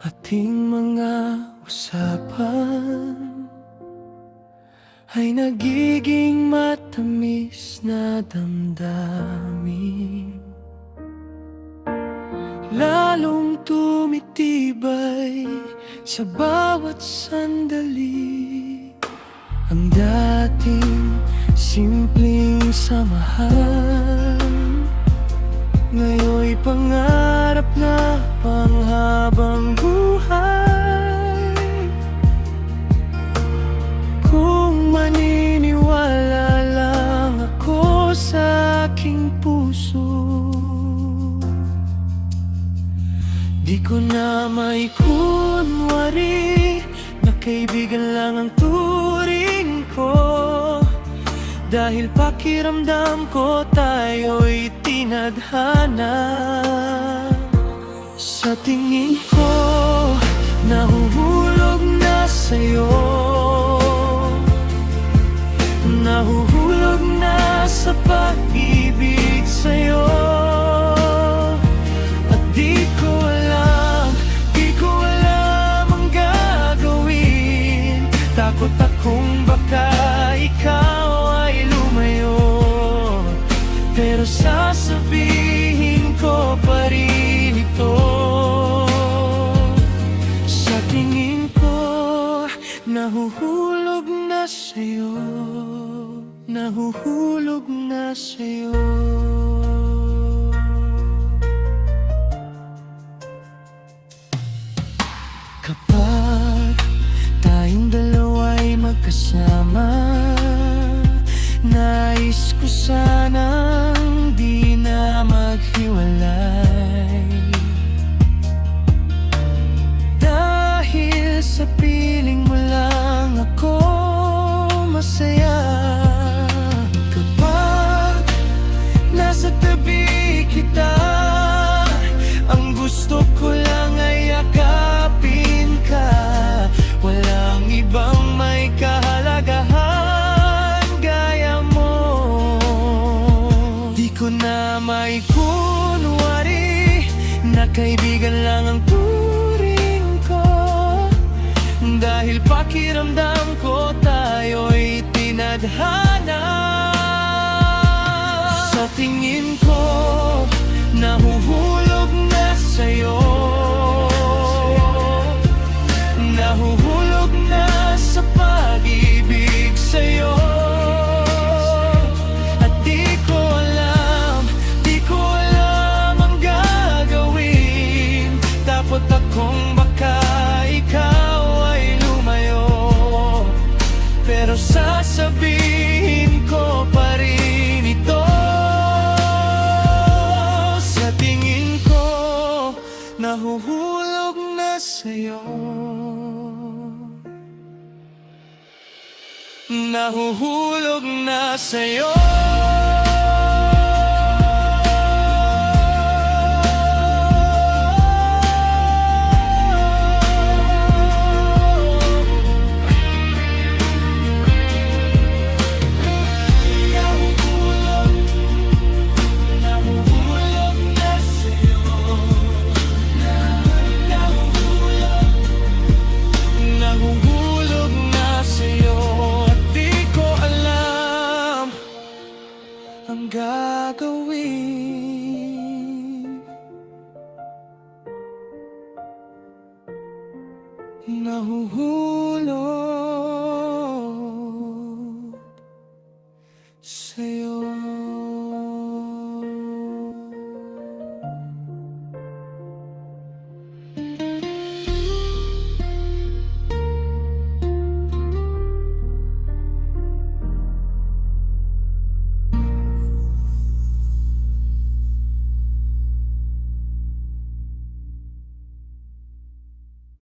Ating mga usapan ay nagiging matamis na damdamin, lalong tumitibay sa bawat sandali. Ang dating simpleng samahan ngayon'y pangarap na panghabang buhay. Kung maniniwala lang ako sa aking puso, di ko na may kunwari na kaibigan lang ang turing ko. Dahil pakiramdam ko tayo'y tinadhana. Sa tingin ko, nahuhulog na sa'yo, nahuhulog na sa pag-ibig sa'yo. At di ko alam ang gagawin. Takot akong baka ikaw ay lumayo, pero sasabihin ko pa rin ito. Sa tingin ko, nahuhulog na sa'yo, nahuhulog na sa'yo. Kapag tayong dalawa'y magkasama, nais ko sanang di na maghiwalay. Dahil sa piling mo lang ako masaya. Kapag nasa tabi kita, ang gusto ko lang ay yakapin ka. Walang ibang may kahalagahan gaya mo. Di ko na may kunwari na kaibigan lang ang turing ko. Dahil pakiramdam ko tayo'y tinadhana. Sa tingin ko, nahuhulog na sa'yo, nahuhulog na sa pag-ibig sa'yo. At di ko alam ang gagawin. Takot akong baka ikaw ay lumayo, pero sasabihin ko pa rin ito. Sa tingin ko, nahuhulog na sa'yo, nahuhulog na sa'yo. Nahuhulog na sa'yo. At di ko alam ang gagawin. Nahuhulog sa'yo.